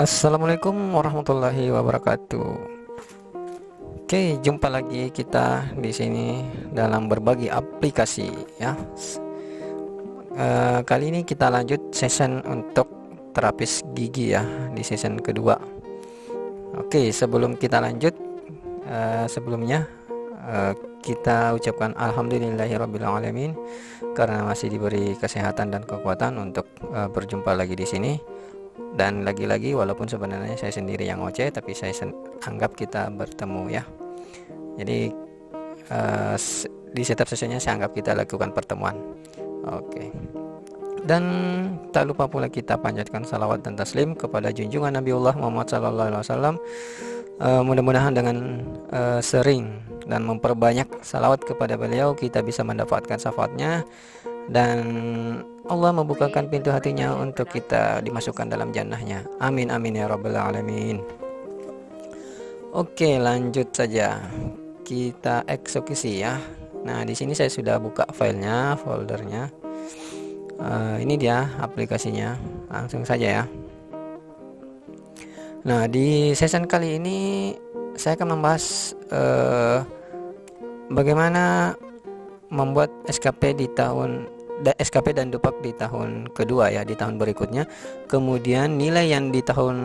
Assalamualaikum warahmatullahi wabarakatuh. Oke, jumpa lagi kita di sini dalam berbagi aplikasi ya. Kali ini kita lanjut session untuk terapis gigi ya, di session kedua. Oke, sebelum kita lanjut, sebelumnya kita ucapkan alhamdulillahirabbil alamin karena masih diberi kesehatan dan kekuatan untuk berjumpa lagi di sini. Dan lagi-lagi walaupun sebenarnya saya sendiri yang ngoceh, tapi saya anggap kita bertemu ya. Jadi di setiap sesinya saya anggap kita lakukan pertemuan. Oke. Dan tak lupa pula kita panjatkan salawat dan taslim kepada junjungan Nabiullah Muhammad SAW. Mudah-mudahan dengan sering dan memperbanyak salawat kepada beliau, kita bisa mendapatkan syafaatnya dan Allah membukakan pintu hatinya untuk kita dimasukkan dalam jannahnya. Amin amin ya rabbal alamin. Oke, lanjut saja. Kita eksekusi ya. Nah, di sini saya sudah buka filenya, foldernya. Ini dia aplikasinya. Langsung saja ya. Nah, di session kali ini saya akan membahas bagaimana membuat SKP dan Dupak di tahun kedua ya, di tahun berikutnya. Kemudian nilai yang di tahun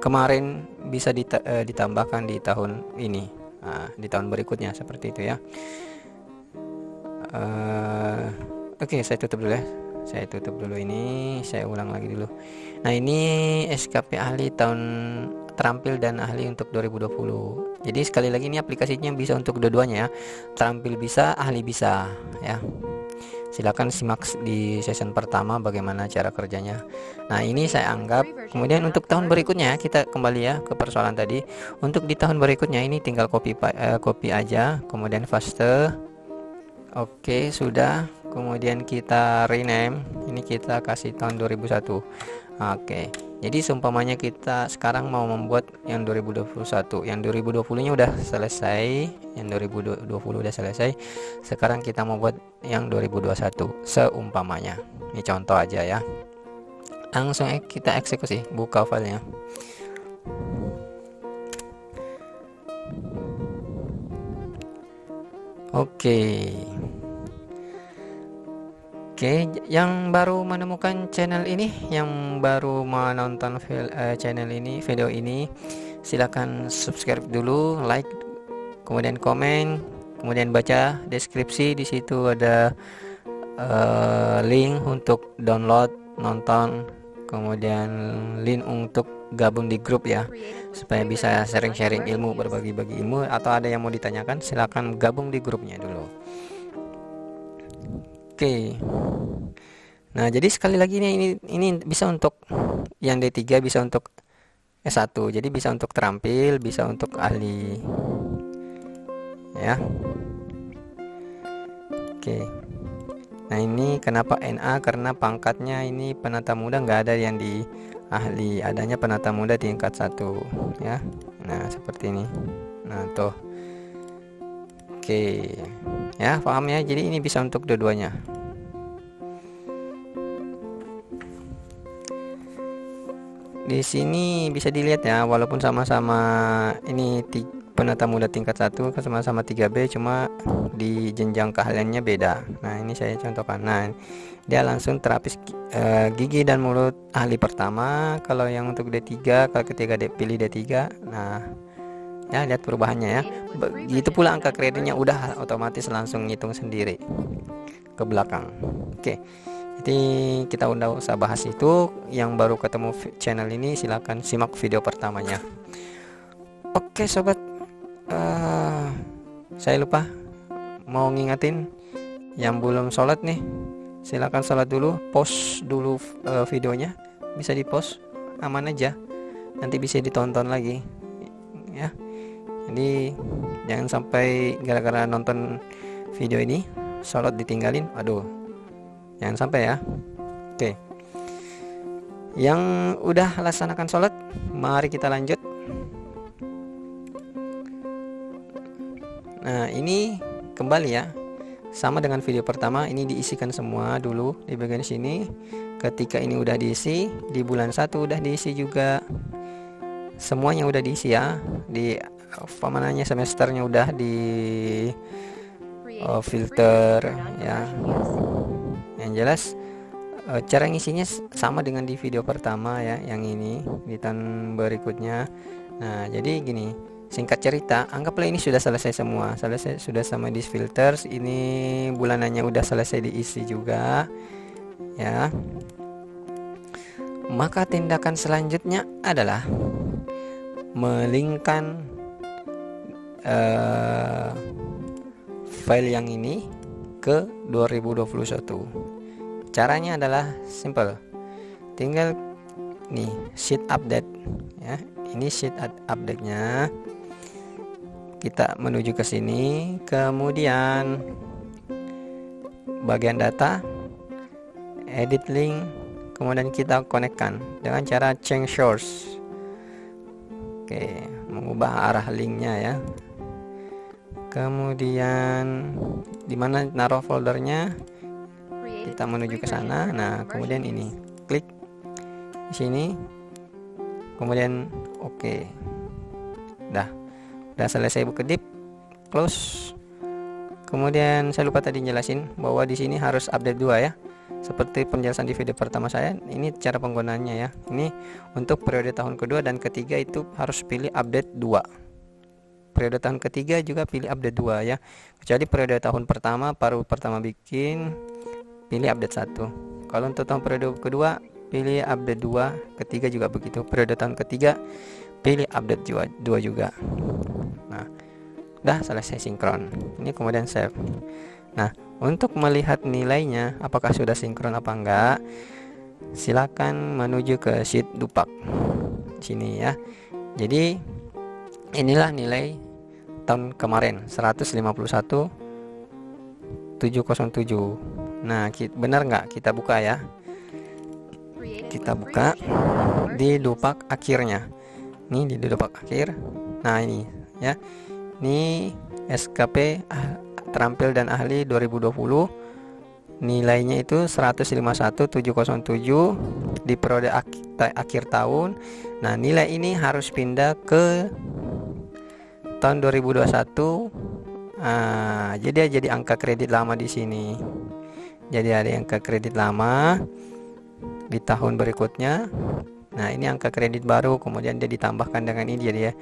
kemarin bisa ditambahkan di tahun ini, di tahun berikutnya, seperti itu ya. Oke, saya tutup dulu ya. Saya tutup dulu ini, saya ulang lagi dulu. Nah, ini SKP ahli tahun terampil dan ahli untuk 2020. Jadi sekali lagi ini aplikasinya bisa untuk dua-duanya ya. Terampil bisa, ahli bisa ya. Silakan simak di session pertama bagaimana cara kerjanya. Nah, ini saya anggap. Kemudian untuk tahun berikutnya kita kembali ya ke persoalan tadi. Untuk di tahun berikutnya ini tinggal copy aja, kemudian paste. Oke, sudah. Kemudian kita rename. Ini kita kasih tahun 2001. Oke. Jadi seumpamanya kita sekarang mau membuat yang 2021, yang 2020-nya udah selesai, yang 2020 udah selesai. Sekarang kita mau buat yang 2021 seumpamanya. Ini contoh aja ya. Langsung kita eksekusi, buka filenya. Oke. Oke, yang baru menemukan channel ini, yang baru menonton channel ini, video ini, silakan subscribe dulu, like, kemudian komen, kemudian baca deskripsi. Di situ ada link untuk download, nonton, kemudian link untuk gabung di grup ya, supaya bisa sharing-sharing ilmu, berbagi-bagi ilmu. Atau ada yang mau ditanyakan, silakan gabung di grupnya dulu. Oke. Nah, jadi sekali lagi ini bisa untuk yang D3, bisa untuk S1. Jadi bisa untuk terampil, bisa untuk ahli. Ya. Oke. Nah, ini kenapa NA? Karena pangkatnya ini penata muda, nggak ada yang di ahli, adanya penata muda tingkat 1 ya. Nah, seperti ini. Nah, tuh. Oke, ya paham ya. Jadi ini bisa untuk dua-duanya. Di sini bisa dilihat ya, walaupun sama-sama ini penata muda tingkat 1, sama-sama 3B, cuma di jenjang keahliannya beda. Nah, ini saya contohkan. Nah, dia langsung terapis gigi dan mulut ahli pertama. Kalau yang untuk D3, kalau ketiga pilih D3. Nah, ya, lihat perubahannya ya. Begitu pula angka kreditnya udah otomatis langsung ngitung sendiri ke belakang. Oke. Jadi kita udah usah bahas itu. Yang baru ketemu channel ini silakan simak video pertamanya. Oke sobat, saya lupa mau ngingetin yang belum sholat nih, silakan sholat dulu, post dulu videonya, bisa di post, aman aja, nanti bisa ditonton lagi ya. Jadi jangan sampai gara-gara nonton video ini sholat ditinggalin. Aduh, jangan sampai ya. Oke, yang udah laksanakan sholat, mari kita lanjut. Nah, ini kembali ya, sama dengan video pertama. Ini diisikan semua dulu di bagian sini. ketika ini udah diisi, di bulan 1 udah diisi juga. Semuanya udah diisi ya. Di apa namanya, semesternya udah di filter ya. Yang jelas cara ngisinya sama dengan di video pertama ya, yang ini di tahun berikutnya. Nah, jadi gini, singkat cerita, anggaplah ini sudah selesai semua, sudah sama di filters, ini bulanannya udah selesai diisi juga ya. Maka tindakan selanjutnya adalah melinkkan file yang ini ke 2021. Caranya adalah simple, tinggal nih sheet update ya. Ini sheet update-nya, kita menuju ke sini, kemudian bagian data, edit link, kemudian kita konekkan dengan cara change source. Oke, mengubah arah linknya ya. Kemudian dimana naruh foldernya, kita menuju ke sana. Nah, kemudian ini klik di sini, kemudian oke. Udah selesai kedip, close. Kemudian saya lupa tadi jelasin bahwa di sini harus update 2 ya. Seperti penjelasan di video pertama saya, ini cara penggunaannya ya. Ini untuk periode tahun kedua dan ketiga itu harus pilih update 2. Periode tahun ketiga juga pilih update 2 ya. Kecuali periode tahun pertama baru pertama bikin, pilih update 1. Kalau untuk tahun periode kedua pilih update 2, ketiga juga begitu. Periode tahun ketiga pilih update 2 juga. Nah, udah selesai sinkron. Ini kemudian save. Nah, untuk melihat nilainya apakah sudah sinkron apa enggak, silakan menuju ke sheet Dupak sini ya. Jadi inilah nilai tahun kemarin 151.707. Nah, benar nggak? Kita buka ya. Kita buka di Dupak akhirnya. Ini di Dupak akhir. Nah, ini ya. Ini SKP terampil dan ahli 2020. Nilainya itu 151.707 di periode akhir tahun. Nah, nilai ini harus pindah ke tahun 2021. Jadi angka kredit lama di sini. Jadi ada angka kredit lama di tahun berikutnya. Nah, ini angka kredit baru, kemudian dia ditambahkan dengan ini, jadi ya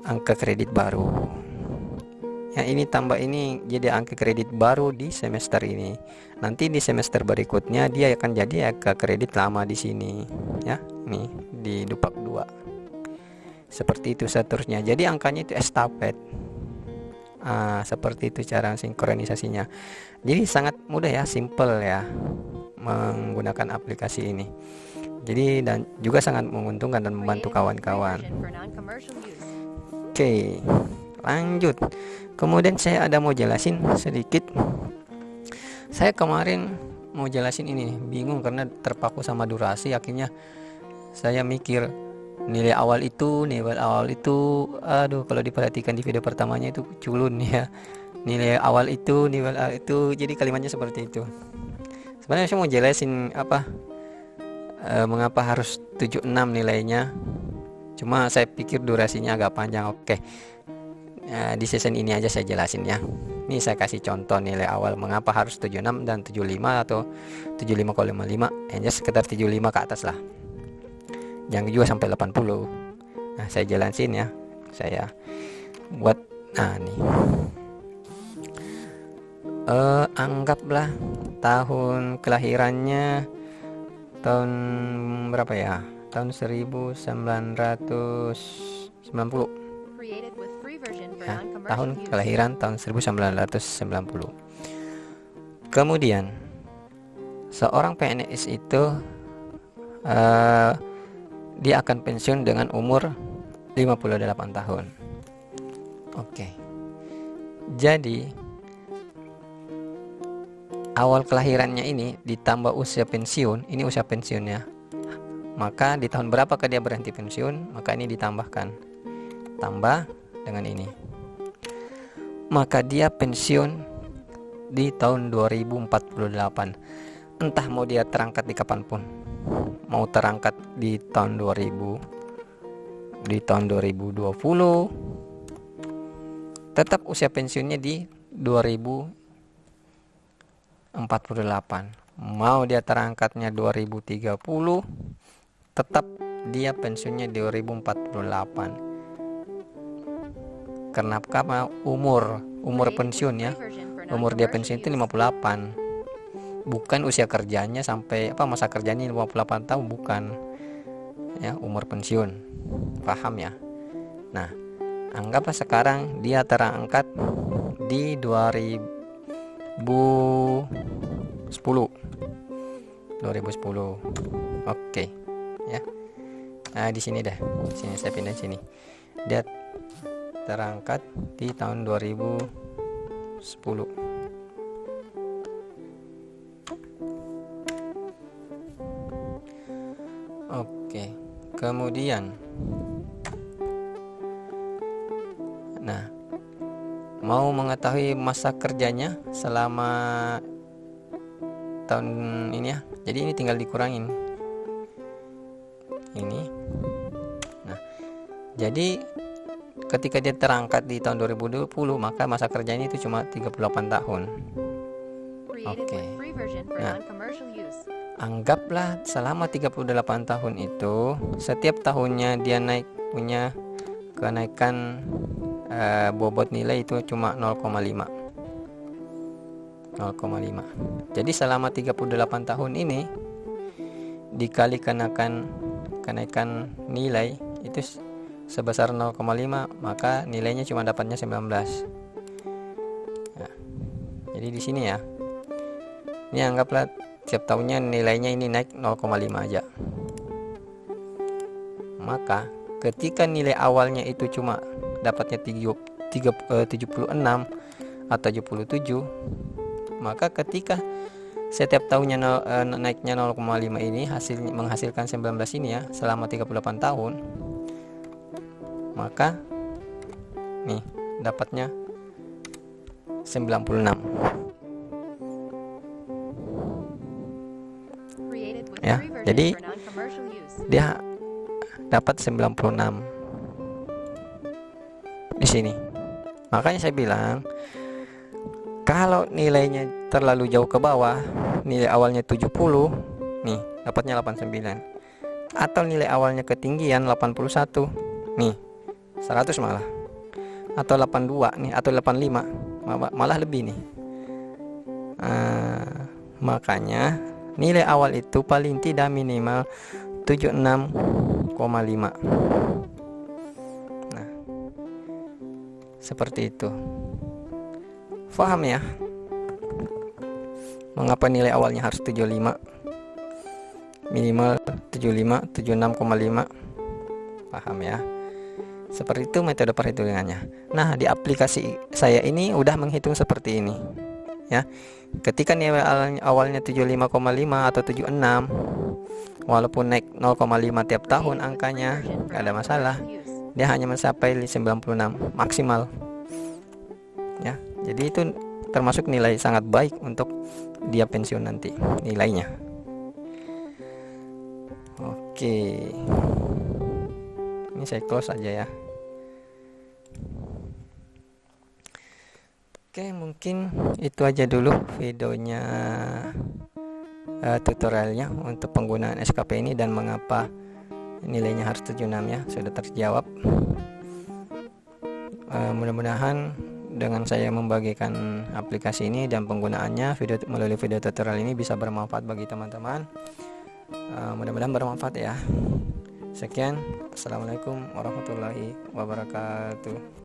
angka kredit baru. Yang ini tambah ini jadi angka kredit baru di semester ini. Nanti di semester berikutnya dia akan jadi angka kredit lama di sini ya. Nih di Dupak 2. Seperti itu seterusnya. Jadi angkanya itu estafet. Seperti itu cara sinkronisasinya. Jadi sangat mudah ya, simple ya menggunakan aplikasi ini. Jadi dan juga sangat menguntungkan dan membantu kawan-kawan. Oke, lanjut. Kemudian saya ada mau jelasin sedikit. Saya kemarin mau jelasin ini, bingung karena terpaku sama durasi. Akhirnya saya mikir nilai awal itu, aduh, kalau diperhatikan di video pertamanya itu culun ya. Nilai awal itu, jadi kalimatnya seperti itu. Sebenarnya saya mau jelasin mengapa harus 76 nilainya. Cuma saya pikir durasinya agak panjang. Oke. Di season ini aja saya jelasin ya. Ini saya kasih contoh nilai awal mengapa harus 76 dan 75 atau 75,55. Hanya sekitar 75 ke atas lah. Jangan juga sampai 80. Nah, saya jelasin ya. Saya buat nih. Anggaplah tahun kelahirannya tahun berapa ya? Tahun 1990. Ya, tahun kelahiran tahun 1990. Kemudian seorang PNS itu dia akan pensiun dengan umur 58 tahun. Oke. Jadi awal kelahirannya ini ditambah usia pensiun, ini usia pensiunnya. Maka di tahun berapakah dia berhenti pensiun, maka ini ditambahkan. Tambah dengan ini. Maka dia pensiun di tahun 2048. entah mau dia terangkat di kapanpun, mau terangkat di tahun 2000, di tahun 2020, tetap usia pensiunnya di 2048. Mau dia terangkatnya 2030, tetap dia pensiunnya 2048. Karena umur pensiun ya, umur dia pensiun itu 58, bukan usia kerjanya sampai masa kerjanya 58 tahun, bukan ya, umur pensiun. Paham ya? Nah, anggaplah sekarang dia terangkat di 2010. Oke ya. Nah, di sini dah. Sini saya pindah sini. Dia terangkat di tahun 2010. Oke. Kemudian mau mengetahui masa kerjanya selama tahun ini ya. Jadi ini tinggal dikurangin ini. Nah, jadi ketika dia terangkat di tahun 2020, maka masa kerjanya itu cuma 38 tahun. Oke. Nah, anggaplah selama 38 tahun itu setiap tahunnya dia punya kenaikan bobot nilai itu cuma 0,5. Jadi selama 38 tahun ini dikali kenaikan nilai itu sebesar 0,5, maka nilainya cuma dapatnya 19. Nah, jadi di sini ya. Ini anggaplah setiap tahunnya nilainya ini naik 0,5 aja. Maka ketika nilai awalnya itu cuma dapatnya 76 atau 77, maka ketika setiap tahunnya naiknya 0,5 ini menghasilkan 19 ini ya, selama 38 tahun, maka nih dapatnya 96 ya. Jadi dia dapat 96 di sini. Makanya saya bilang, kalau nilainya terlalu jauh ke bawah, nilai awalnya 70, nih dapatnya 89. Atau nilai awalnya ketinggian 81, nih 100 malah. Atau 82 nih, atau 85, malah lebih nih. Makanya nilai awal itu paling tidak minimal 76,5. Nah, seperti itu. Paham ya? Mengapa nilai awalnya harus 75? Minimal 75, 76,5. Paham ya? Seperti itu metode perhitungannya. Nah, di aplikasi saya ini udah menghitung seperti ini. Ya. Ketika nilai awalnya 75,5 atau 76, walaupun naik 0,5 tiap tahun angkanya, gak ada masalah. Dia hanya mencapai 96 maksimal. Ya, jadi itu termasuk nilai sangat baik untuk dia pensiun nanti nilainya. Oke. Ini saya close aja ya. Oke, mungkin itu aja dulu videonya, tutorialnya untuk penggunaan SKP ini dan mengapa nilainya harus 76 ya, sudah terjawab. Mudah-mudahan dengan saya membagikan aplikasi ini dan penggunaannya melalui video tutorial ini bisa bermanfaat bagi teman-teman. Mudah-mudahan bermanfaat ya. Sekian, assalamualaikum warahmatullahi wabarakatuh.